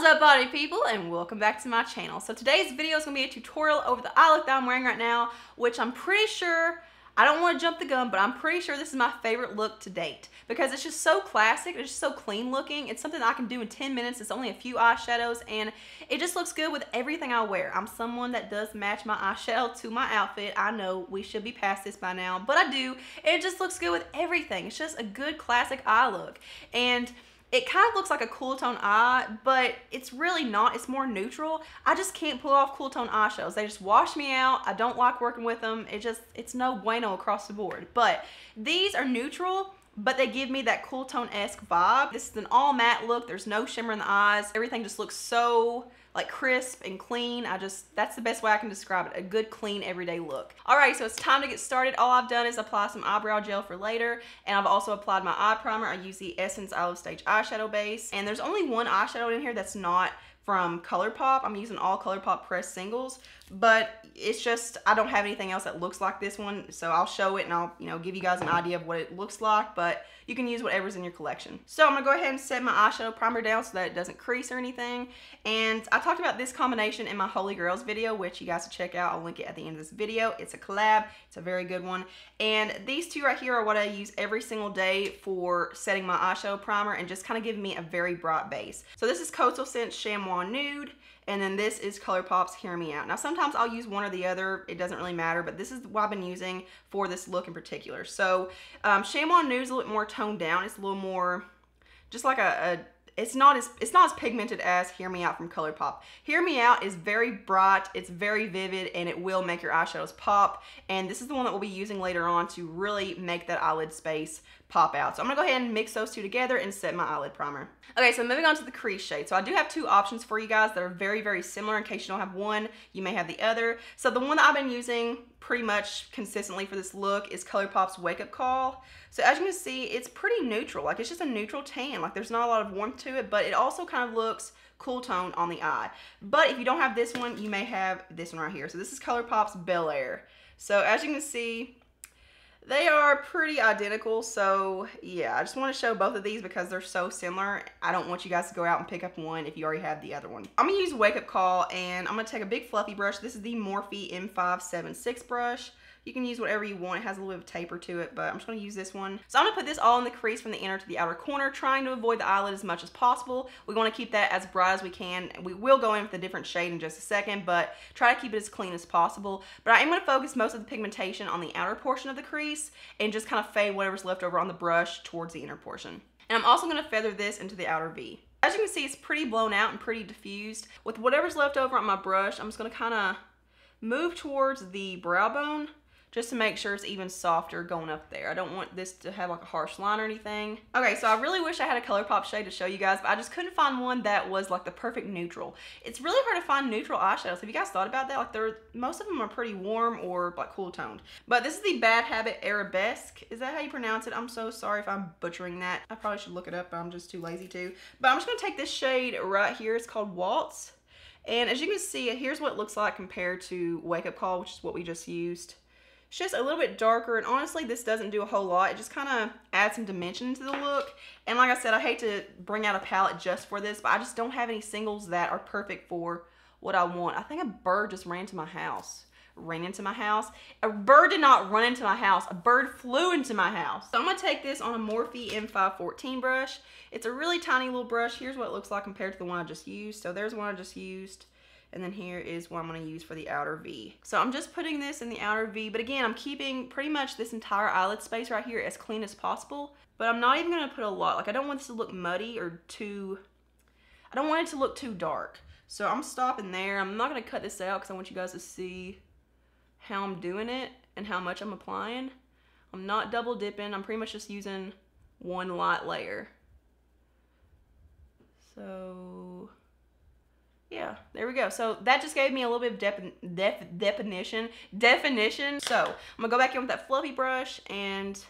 up, body people, and welcome back to my channel. So today's video is going to be a tutorial over the eye look that I'm wearing right now, which I'm pretty sure, I don't want to jump the gun, but I'm pretty sure this is my favorite look to date because it's just so classic, it's just so clean looking. It's something I can do in 10 minutes. It's only a few eyeshadows and it just looks good with everything I wear. I'm someone that does match my eyeshadow to my outfit. I know we should be past this by now, but I do. It just looks good with everything. It's just a good classic eye look. And it kind of looks like a cool tone eye, but it's really not. It's more neutral. I just can't pull off cool tone eyeshadows. They just wash me out. I don't like working with them. It's no bueno across the board. But these are neutral, but they give me that cool tone-esque vibe. This is an all matte look. There's no shimmer in the eyes. Everything just looks so like crisp and clean. That's the best way I can describe it. A good, clean, everyday look. All right, so it's time to get started. All I've done is apply some eyebrow gel for later, and I've also applied my eye primer. I use the Essence Olive Stage eyeshadow base, and there's only one eyeshadow in here that's not from ColourPop. I'm using all ColourPop pressed singles, but it's just, I don't have anything else that looks like this one, so I'll show it and I'll give you guys an idea of what it looks like, but you can use whatever's in your collection. So I'm gonna go ahead and set my eyeshadow primer down so that it doesn't crease or anything. And I talked about this combination in my Holy Grails video, which you guys should check out. I'll link it at the end of this video. It's a collab. It's a very good one. And these two right here are what I use every single day for setting my eyeshadow primer and just kind of giving me a very bright base. So this is Coastal Scents Chamois Nude. And then this is ColourPop's Hear Me Out. Now sometimes I'll use one or the other, it doesn't really matter, but this is what I've been using for this look in particular. So Chamois Nude is a little bit more toned down. It's a little more, just like it's not as pigmented as Hear Me Out from ColourPop. Hear Me Out is very bright, it's very vivid, and it will make your eyeshadows pop. And this is the one that we'll be using later on to really make that eyelid space pop out. So I'm gonna go ahead and mix those two together and set my eyelid primer. Okay, so moving on to the crease shade. So I do have two options for you guys that are very, very similar. In case you don't have one, you may have the other. So the one that I've been using pretty much consistently for this look is ColourPop's Wake Up Call. So as you can see, it's pretty neutral. Like, it's just a neutral tan. Like, there's not a lot of warmth to it, but it also kind of looks cool tone on the eye. But if you don't have this one, you may have this one right here. So this is ColourPop's Bel Air. So as you can see, they are pretty identical. So yeah, I just want to show both of these because they're so similar. I don't want you guys to go out and pick up one if you already have the other one. I'm gonna use Wake Up Call, and I'm gonna take a big fluffy brush. This is the Morphe M576 brush. You can use whatever you want. It has a little bit of taper to it, but I'm just going to use this one. So I'm going to put this all in the crease from the inner to the outer corner, trying to avoid the eyelid as much as possible. We want to keep that as bright as we can. We will go in with a different shade in just a second, but try to keep it as clean as possible. But I am going to focus most of the pigmentation on the outer portion of the crease and just kind of fade whatever's left over on the brush towards the inner portion. And I'm also going to feather this into the outer V. As you can see, it's pretty blown out and pretty diffused. With whatever's left over on my brush, I'm just going to kind of move towards the brow bone, just to make sure it's even softer going up there. I don't want this to have like a harsh line or anything. Okay, so I really wish I had a ColourPop shade to show you guys, but I just couldn't find one that was like the perfect neutral. It's really hard to find neutral eyeshadows. Have you guys thought about that? Like, most of them are pretty warm or like cool toned. But this is the Bad Habit Arabesque. Is that how you pronounce it? I'm so sorry if I'm butchering that. I probably should look it up, but I'm just too lazy to. But I'm just gonna take this shade right here. It's called Waltz. And as you can see, here's what it looks like compared to Wake Up Call, which is what we just used. It's just a little bit darker, and honestly, this doesn't do a whole lot. It just kind of adds some dimension to the look. And like I said, I hate to bring out a palette just for this, but I just don't have any singles that are perfect for what I want. I think a bird just ran into my house. Ran into my house? A bird did not run into my house. A bird flew into my house. So I'm going to take this on a Morphe M514 brush. It's a really tiny little brush. Here's what it looks like compared to the one I just used. So there's one I just used. And then here is what I'm going to use for the outer V. So I'm just putting this in the outer V, but again, I'm keeping pretty much this entire eyelid space right here as clean as possible, but I'm not even going to put a lot. Like, I don't want this to look muddy or I don't want it to look too dark. So I'm stopping there. I'm not going to cut this out because I want you guys to see how I'm doing it and how much I'm applying. I'm not double dipping. I'm pretty much just using one light layer. So yeah, there we go. So that just gave me a little bit of definition. So I'm gonna go back in with that fluffy brush, and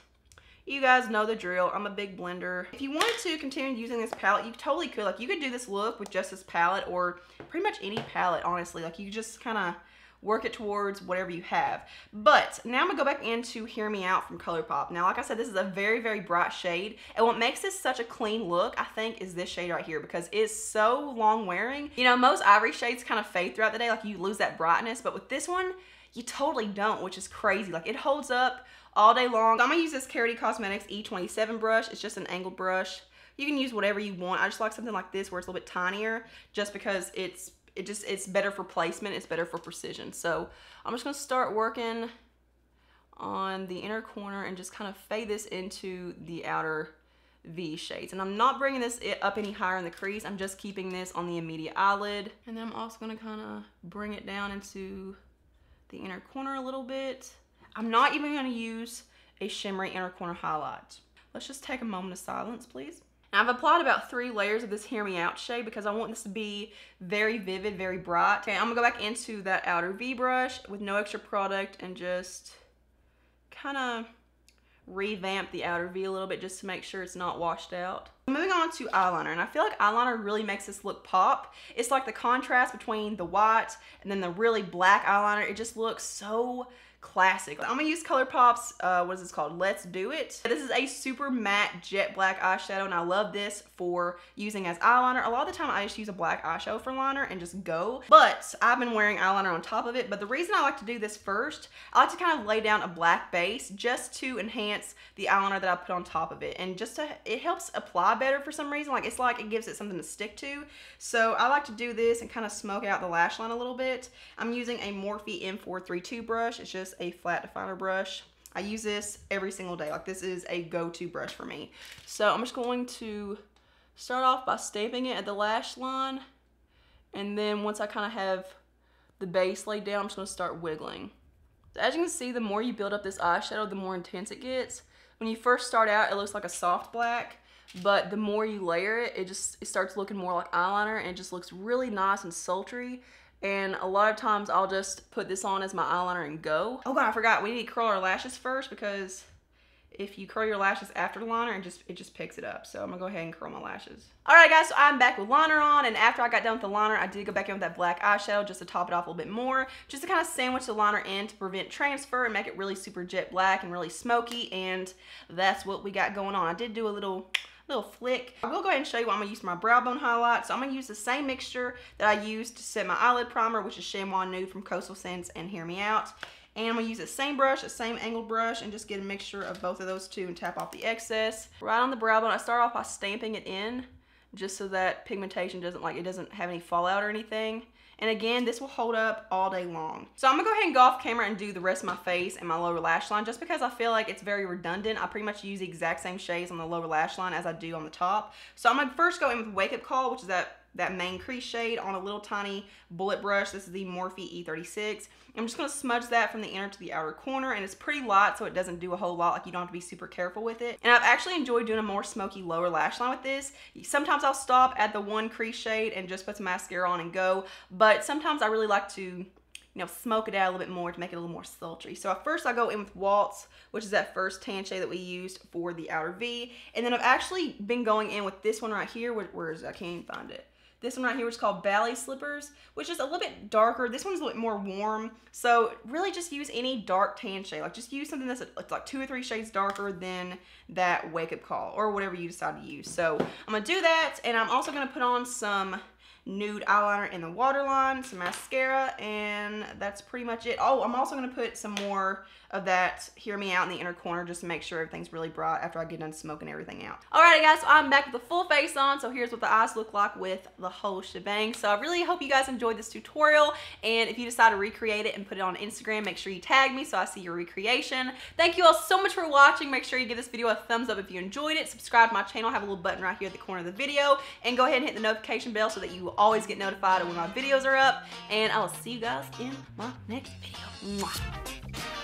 you guys know the drill. I'm a big blender. If you wanted to continue using this palette, you totally could. Like, you could do this look with just this palette or pretty much any palette, honestly. Like, you just kind of work it towards whatever you have. But now I'm gonna go back into Hear Me Out from ColourPop. Now, like I said, this is a very, very bright shade. And what makes this such a clean look, I think, is this shade right here because it's so long wearing. You know, most ivory shades kind of fade throughout the day, like you lose that brightness, but with this one, you totally don't, which is crazy. Like, it holds up all day long. So I'm gonna use this Clarity Cosmetics E27 brush. It's just an angled brush. You can use whatever you want. I just like something like this where it's a little bit tinier just because it's better for placement. It's better for precision. So I'm just gonna start working on the inner corner and just kind of fade this into the outer V shades. And I'm not bringing this up any higher in the crease. I'm just keeping this on the immediate eyelid. And then I'm also gonna kind of bring it down into the inner corner a little bit. I'm not even gonna use a shimmery inner corner highlight. Let's just take a moment of silence, please. Now, I've applied about 3 layers of this Hear Me Out shade because I want this to be very vivid, very bright. Okay, I'm gonna go back into that outer V brush with no extra product and just kind of revamp the outer V a little bit just to make sure it's not washed out. Moving on to eyeliner, and I feel like eyeliner really makes this look pop. It's like the contrast between the white and then the really black eyeliner. It just looks so classic. I'm gonna use ColourPop's, what is this called? Let's Do It. This is a super matte jet black eyeshadow, and I love this for using as eyeliner. A lot of the time I just use a black eyeshadow for liner and just go, but I've been wearing eyeliner on top of it. But the reason I like to do this first, I like to kind of lay down a black base just to enhance the eyeliner that I put on top of it, and just to, it helps apply better for some reason. Like, it's like it gives it something to stick to. So I like to do this and kind of smoke out the lash line a little bit. I'm using a Morphe M432 brush. It's just a flat definer brush. I use this every single day. Like, this is a go-to brush for me. So I'm just going to start off by stamping it at the lash line, and then once I kind of have the base laid down, I'm just going to start wiggling. So as you can see, the more you build up this eyeshadow, the more intense it gets. When you first start out, it looks like a soft black, but the more you layer it, it starts looking more like eyeliner, and it just looks really nice and sultry. And a lot of times I'll just put this on as my eyeliner and go. Oh god, I forgot, we need to curl our lashes first, because if you curl your lashes after the liner, it just picks it up. So I'm gonna go ahead and curl my lashes. Alright guys, so I'm back with liner on, and after I got done with the liner, I did go back in with that black eyeshadow just to top it off a little bit more, just to kind of sandwich the liner in to prevent transfer and make it really super jet black and really smoky, and that's what we got going on. I did do a little flick. I will go ahead and show you what I'm gonna use for my brow bone highlight. So I'm gonna use the same mixture that I used to set my eyelid primer, which is Chamois Nude from Coastal Scents and Hear Me Out. And I'm gonna use the same brush, the same angled brush, and just get a mixture of both of those two and tap off the excess. Right on the brow bone, I start off by stamping it in, just so that pigmentation doesn't have any fallout or anything. And again, this will hold up all day long. So I'm gonna go ahead and go off camera and do the rest of my face and my lower lash line, just because I feel like it's very redundant. I pretty much use the exact same shades on the lower lash line as I do on the top. So I'm gonna first go in with Wake Up Call, which is that main crease shade, on a little tiny bullet brush. This is the Morphe E36. I'm just gonna smudge that from the inner to the outer corner, and it's pretty light, so it doesn't do a whole lot. Like, you don't have to be super careful with it. And I've actually enjoyed doing a more smoky lower lash line with this. Sometimes I'll stop at the one crease shade and just put some mascara on and go, but sometimes I really like to, you know, smoke it out a little bit more to make it a little more sultry. So at first I go in with Waltz, which is that first tan shade that we used for the outer V, and then I've actually been going in with this one right here. Where is it? I can't even find it. This one right here is called Ballet Slippers, which is a little bit darker. This one's a little bit more warm. So really just use any dark tan shade. Like, just use something that's like 2 or 3 shades darker than that Wake Up Call, or whatever you decide to use. So I'm gonna do that, and I'm also gonna put on some nude eyeliner in the waterline, some mascara, and that's pretty much it. Oh, I'm also gonna put some more of that Hear Me Out in the inner corner, just to make sure everything's really bright after I get done smoking everything out. Alrighty guys, so I'm back with the full face on. So here's what the eyes look like with the whole shebang. So I really hope you guys enjoyed this tutorial, and if you decide to recreate it and put it on Instagram, make sure you tag me so I see your recreation. Thank you all so much for watching. Make sure you give this video a thumbs up if you enjoyed it. Subscribe to my channel. I have a little button right here at the corner of the video, and go ahead and hit the notification bell so that you will always get notified when my videos are up. And I will see you guys in my next video. Mwah.